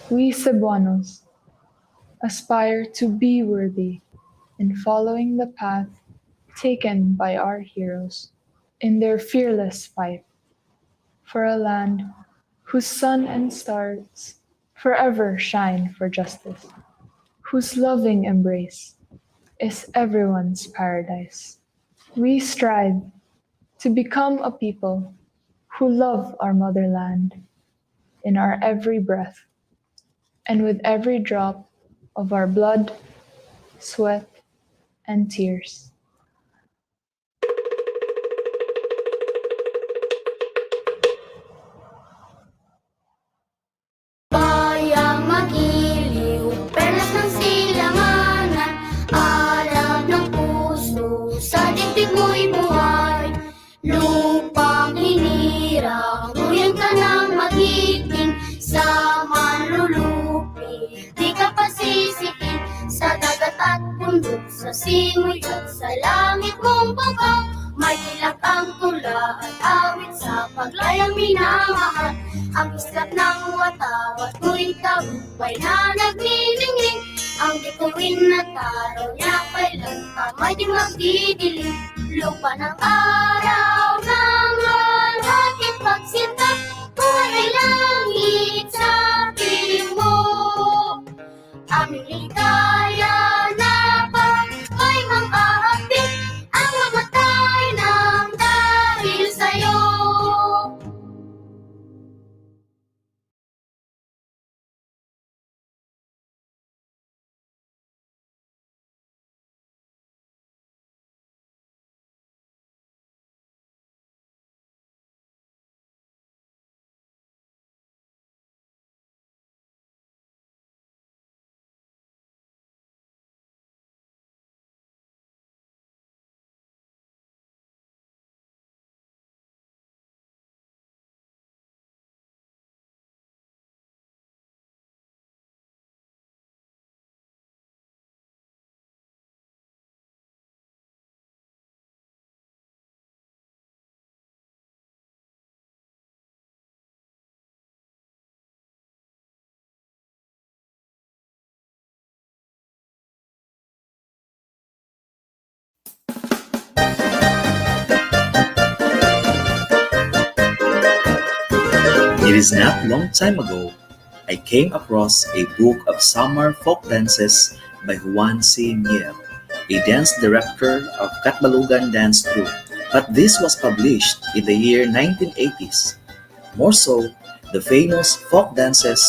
We Cebuanos aspire to be worthy in following the path taken by our heroes in their fearless fight for a land whose sun and stars forever shine for justice, whose loving embrace is everyone's paradise. We strive to become a people who love our motherland in our every breath and with every drop of our blood, sweat, and tears. Bayang magiliw, perlas ng silanganan, alab ng puso, sa dibdib mo'y buhay. Lupang hinirang, nguyang ka ng magiting, sa manlulupi, di ka pasisikin, sa dagat at bundok, sa simoy at sa langit mong baba. May kilap ang tula at awit sa paglayang minamahal. Ang islap ng watawat mo'y tagumpay na nagnilingling. Ang bituin na taro niya kailan kamay di magdidilim. Lupa ng araw ng lalaki pagsinta, buhay ay langit sa piling mo. Aming ligaya na pa'y mangkahapit, ang mamatay ng dahil sa'yo. It is not long time ago I came across a book of summer folk dances by Juan C. Miel, a dance director of Katbalugan Dance Troupe. But this was published in the year 1980s. More so, the famous folk dances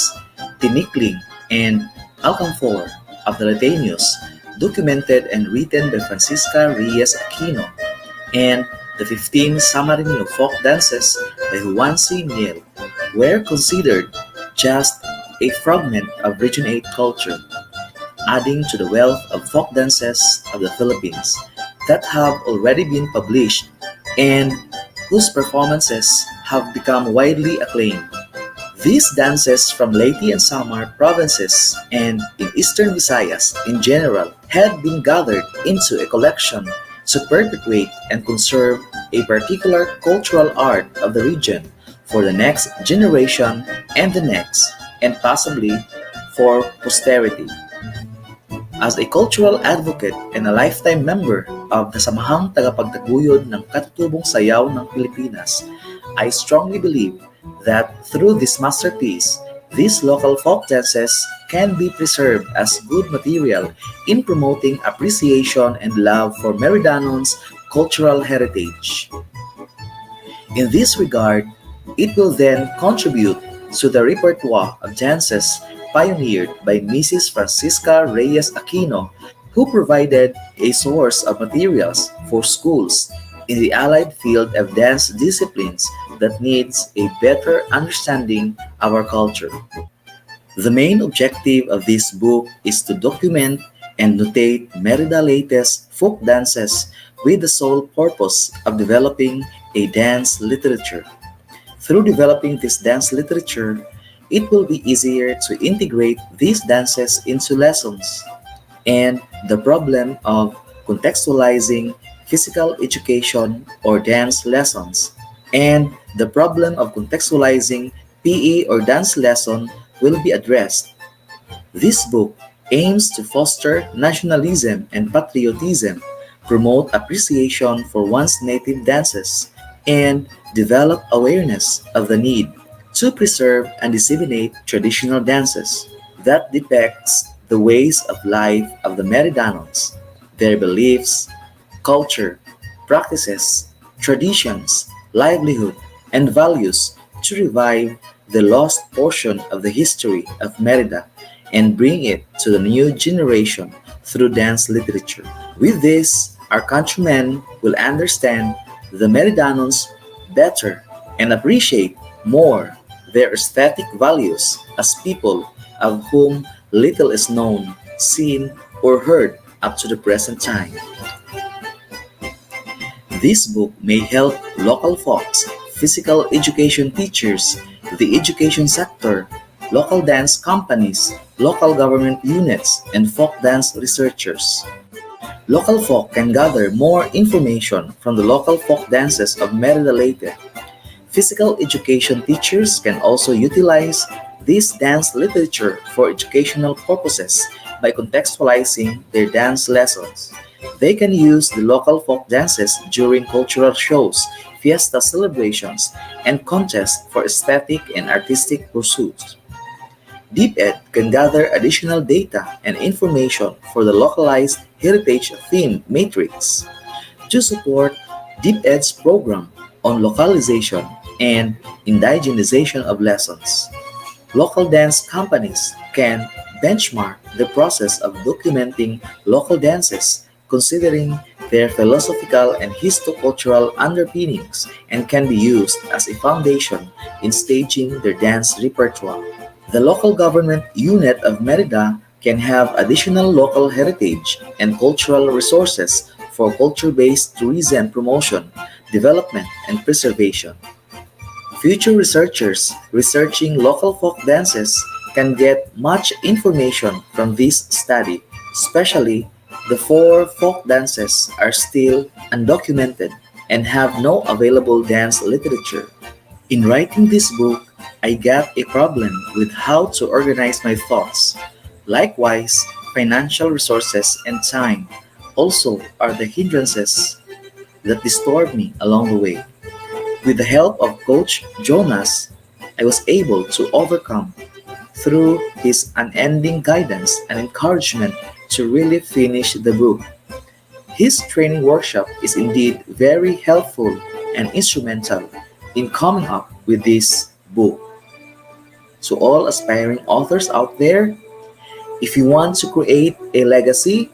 Tinikling and Alcanfor of the Lateños, documented and written by Francisca Reyes Aquino, and the 15 Samarinyo folk dances by Juan C. Miel were considered just a fragment of Region 8 culture, adding to the wealth of folk dances of the Philippines that have already been published and whose performances have become widely acclaimed. These dances from Leyte and Samar provinces and in eastern Visayas in general had been gathered into a collection to perpetuate and conserve a particular cultural art of the region for the next generation and the next, and possibly for posterity. As a cultural advocate and a lifetime member of the Samahang Tagapagtaguyod ng Katutubong Sayaw ng Pilipinas, I strongly believe that through this masterpiece, these local folk dances can be preserved as good material in promoting appreciation and love for Meridanon's cultural heritage. In this regard, it will then contribute to the repertoire of dances pioneered by Mrs. Francisca Reyes Aquino, who provided a source of materials for schools in the allied field of dance disciplines that needs a better understanding of our culture. The main objective of this book is to document and notate Merida latest folk dances with the sole purpose of developing a dance literature. Through developing this dance literature, it will be easier to integrate these dances into lessons. And the problem of contextualizing physical education or dance lessons, and the problem of contextualizing PE or dance lesson will be addressed. This book aims to foster nationalism and patriotism, promote appreciation for one's native dances, and develop awareness of the need to preserve and disseminate traditional dances that depicts the ways of life of the Meridanos, their beliefs, culture, practices, traditions, livelihood, and values to revive the lost portion of the history of Merida and bring it to the new generation through dance literature. With this, our countrymen will understand the Meridanos better and appreciate more their aesthetic values as people of whom little is known, seen, or heard up to the present time. This book may help local folks, physical education teachers, the education sector, local dance companies, local government units, and folk dance researchers. Local folk can gather more information from the local folk dances of Merida Leyte. Physical education teachers can also utilize this dance literature for educational purposes by contextualizing their dance lessons. They can use the local folk dances during cultural shows, fiesta celebrations, and contests for aesthetic and artistic pursuits. DeepEd can gather additional data and information for the localized heritage theme matrix to support DeepEd's program on localization and indigenization of lessons. Local dance companies can benchmark the process of documenting local dances, considering their philosophical and histocultural underpinnings, and can be used as a foundation in staging their dance repertoire. The local government unit of Merida can have additional local heritage and cultural resources for culture-based tourism promotion, development, and preservation. Future researchers researching local folk dances can get much information from this study, especially the four folk dances are still undocumented and have no available dance literature. In writing this book, I got a problem with how to organize my thoughts. Likewise, financial resources and time also are the hindrances that disturb me along the way. With the help of Coach Jonas, I was able to overcome through his unending guidance and encouragement to really finish the book. His training workshop is indeed very helpful and instrumental in coming up with this book. To all aspiring authors out there, if you want to create a legacy,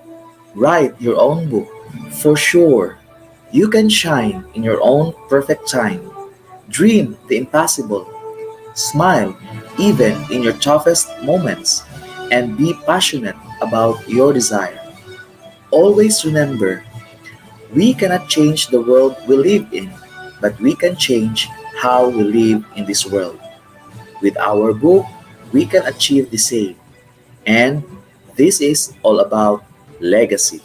write your own book. For sure, you can shine in your own perfect time. Dream the impossible. Smile even in your toughest moments. And be passionate about your desire. Always remember, we cannot change the world we live in, but we can change how we live in this world. With our book, we can achieve the same. And this is all about legacy.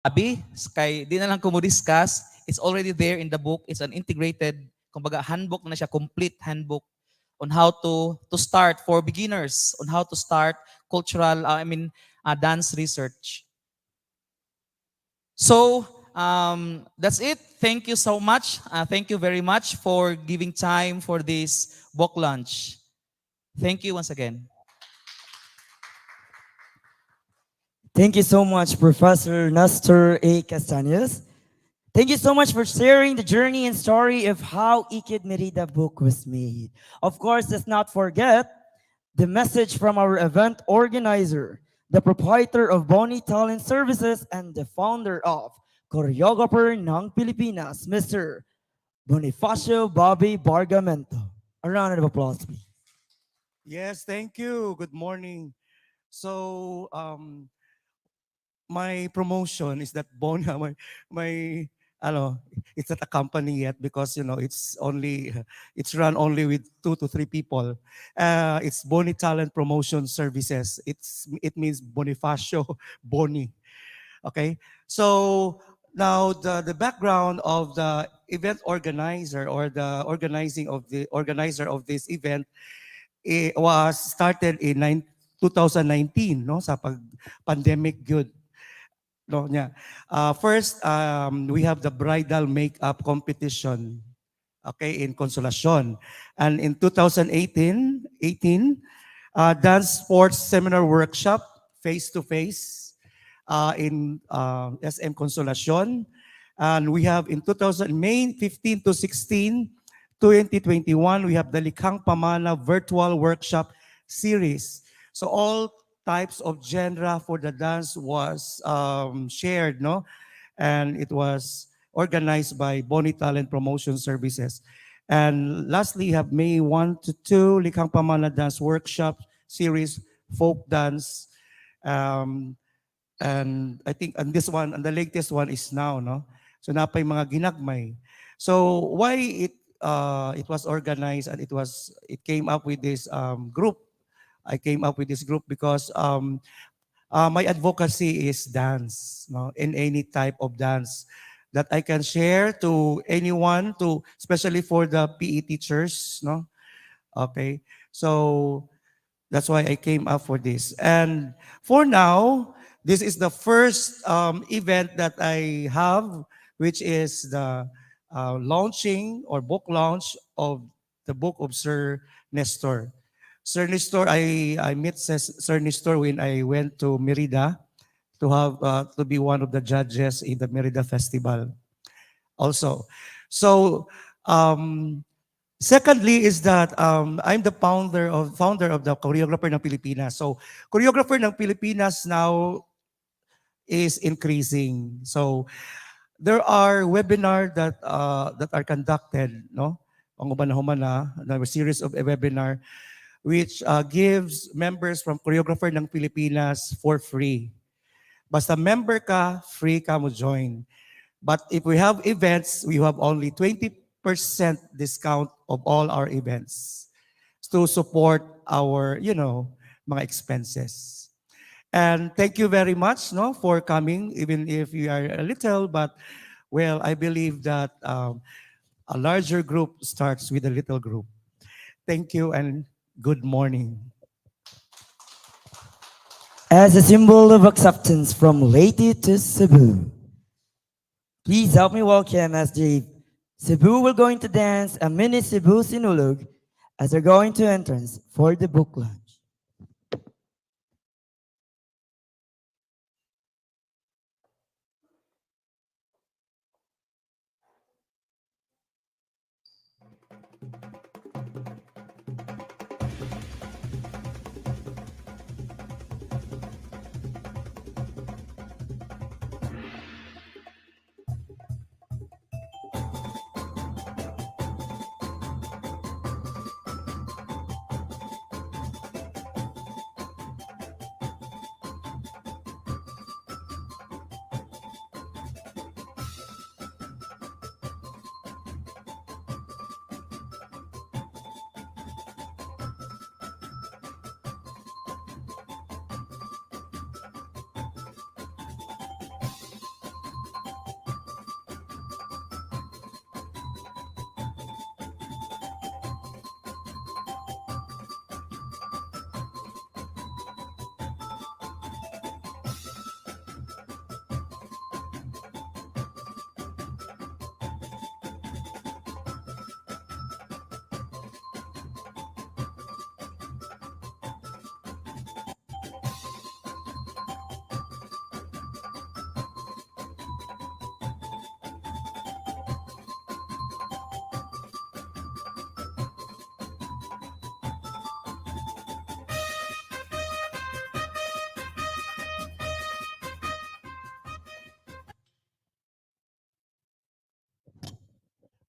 Abi, kay di na lang ko mo discuss, it's already there in the book. It's an integrated, kumbaga handbook na siya, complete handbook on how to start for beginners, on how to start cultural, dance research. So, that's it. Thank you so much. Thank you very much for giving time for this book launch. Thank you once again. Thank you so much, Professor Nestor A. Castaños. Thank you so much for sharing the journey and story of how Ikid Merida book was made. Of course, let's not forget the message from our event organizer, the proprietor of Boni Talent Services and the founder of Choreographer ng Pilipinas, Mr. Bonifacio Bobby Bargamento. A round of applause, please. Yes, thank you. Good morning. So, my promotion is that Bona, my, ano, it's not a company yet because, it's run only with 2 to 3 people. It's Boni Talent Promotion Services. It means Bonifacio Boni. Okay. So now the background of the event organizer or the organizer of this event, it was started in 2019, no, sa pandemic good, no, niya. First, we have the bridal makeup competition, okay, in Consolacion. And in 2018, dance sports seminar workshop face-to-face in SM Consolacion. And we have in 2000, May 15 to 16, 2021, we have the Likhang Pamana virtual workshop series. So all types of genre for the dance was shared, no? And it was organized by Boni Talent Promotion Services. And lastly, you have May 1 to 2, Likhang Pamana Dance Workshop Series, Folk Dance. And I think and this one, and the latest one is now, no? So napay mga ginagmay. So why it was organized and it came up with this group. I came up with this group because my advocacy is dance, no, in any type of dance that I can share to anyone, to especially for the PE teachers, no. Okay, so that's why I came up for this. And for now, this is the first event that I have, which is the launching or book launch of the book of Sir Nestor. Sir Nestor, I met Sir Nestor when I went to Merida to have to be one of the judges in the Merida Festival also. So secondly is that I'm the founder of the Choreographer ng Pilipinas. So Choreographer ng Pilipinas now is increasing. So there are webinars that are conducted, no? Ang humana, a series of a webinar which gives members from Choreographer ng Pilipinas for free. Basta member ka, free ka mo join. But if we have events, we have only 20% discount of all our events to support our, mga expenses. And thank you very much, no, for coming, even if you are a little, but well, I believe that a larger group starts with a little group. Thank you and good morning. As a symbol of acceptance from Leyte to Cebu, please help me welcome as the Cebu will going to dance a mini Cebu Sinulog as they're going to entrance for the book launch.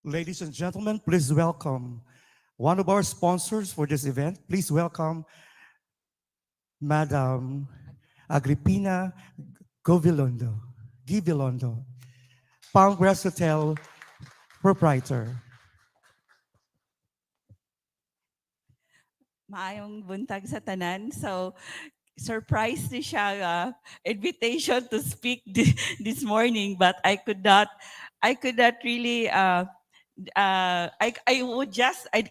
Ladies and gentlemen, please welcome one of our sponsors for this event. Please welcome Madam Agripina Govilondo, Givilondo, Palm Grass Hotel proprietor. Maayong buntag sa tanan. So, surprised ni siya invitation to speak this morning, but I could not really I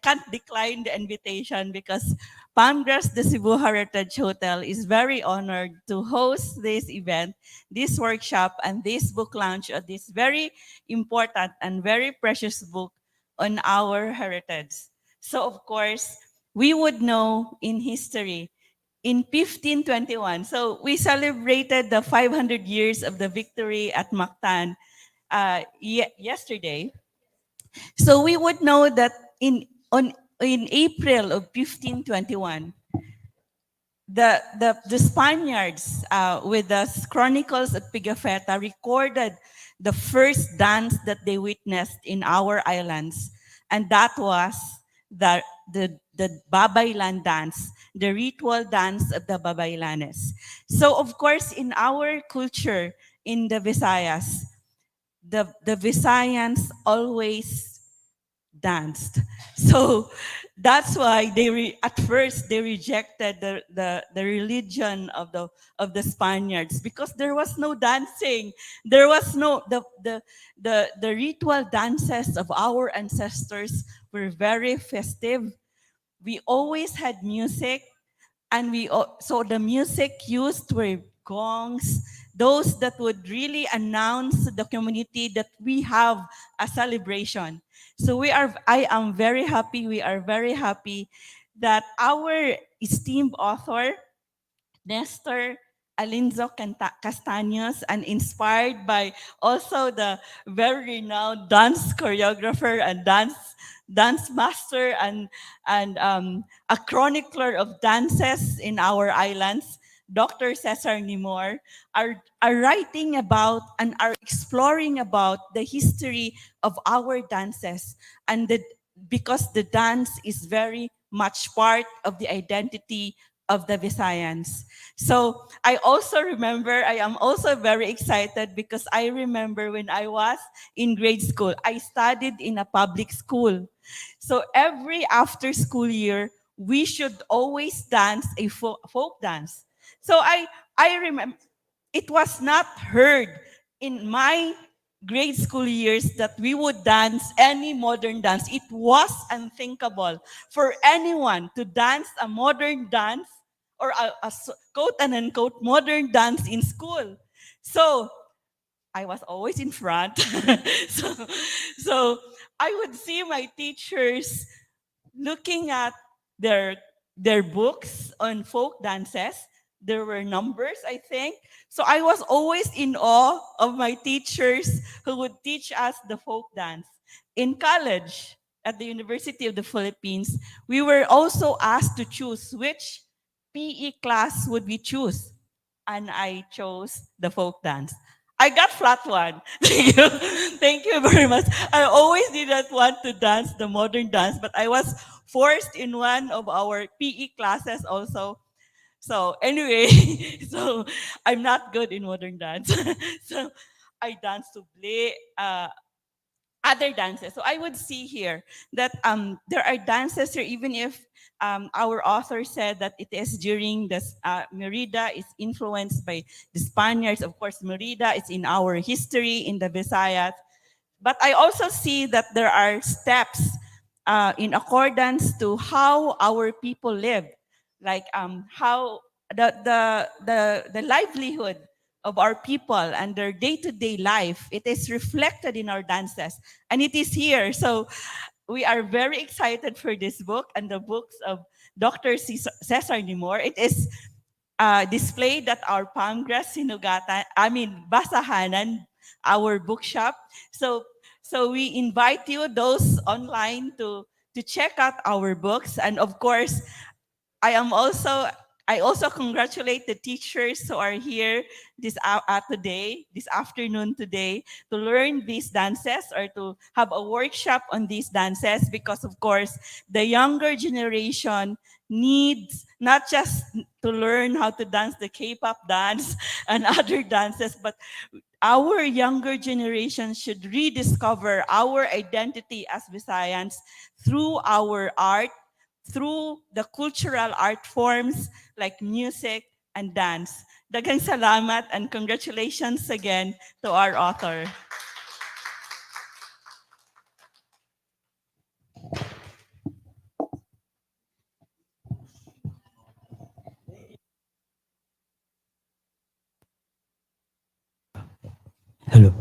can't decline the invitation because Palmgrass the Cebu Heritage Hotel is very honored to host this event, this workshop, and this book launch of this very important and very precious book on our heritage. So of course, we would know in history in 1521. So we celebrated the 500 years of the victory at Mactan yesterday. So we would know that in April of 1521, the Spaniards with the chronicles of Pigafetta recorded the first dance that they witnessed in our islands, and that was the Babaylan dance, the ritual dance of the Babaylanes. So of course, in our culture in the Visayas, the Visayans always danced. So that's why at first they rejected the religion of the Spaniards because there was no dancing. There was no the ritual dances of our ancestors were very festive. We always had music, and so the music used were gongs, those that would really announce to the community that we have a celebration. So I am very happy, we are very happy that our esteemed author Nestor Alinzo Castaños, and inspired by also the very renowned dance choreographer and dance master and a chronicler of dances in our islands, Dr. Cesar Nimor, are writing about and are exploring about the history of our dances, and because the dance is very much part of the identity of the Visayans. So I am also very excited because I remember when I was in grade school, I studied in a public school. So every after school year, we should always dance a folk dance. So I remember it was not heard in my grade school years that we would dance any modern dance. It was unthinkable for anyone to dance a modern dance or quote and unquote modern dance in school. So I was always in front. so, so I would see my teachers looking at their their books on folk dances. There were numbers, I think. So I was always in awe of my teachers who would teach us the folk dance. In college, at the University of the Philippines, we were also asked to choose which PE class would we choose. And I chose the folk dance. I got flat one. Thank you. Thank you very much. I always did not want to dance the modern dance, but I was forced in one of our PE classes also. So anyway, so I'm not good in modern dance. So I dance to play other dances. So I would see here that there are dances here, even if our author said that it is during the Merida is influenced by the Spaniards. Of course, Merida is in our history in the Visayas. But I also see that there are steps in accordance to how our people live, like how the livelihood of our people and their day-to-day life. It is reflected in our dances, and it is here. So we are very excited for this book and the books of Dr. Cesar Nimor. It is displayed at our Palmgrass Sinugatan, Basahanan, our bookshop. So we invite you, those online, to check out our books. And of course, I am also I also congratulate the teachers who are here this afternoon today, to learn these dances or to have a workshop on these dances, because of course the younger generation needs not just to learn how to dance the K-pop dance and other dances, but our younger generation should rediscover our identity as Visayans through our art, through the cultural art forms like music and dance. Daghang salamat and congratulations again to our author. Hello.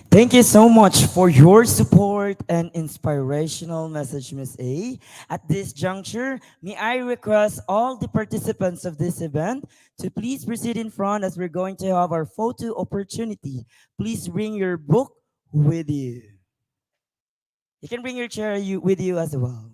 Thank you so much for your support and inspirational message, Miss A. At this juncture, may I request all the participants of this event to please proceed in front as we're going to have our photo opportunity. Please bring your book with you. You can bring your chair with you as well.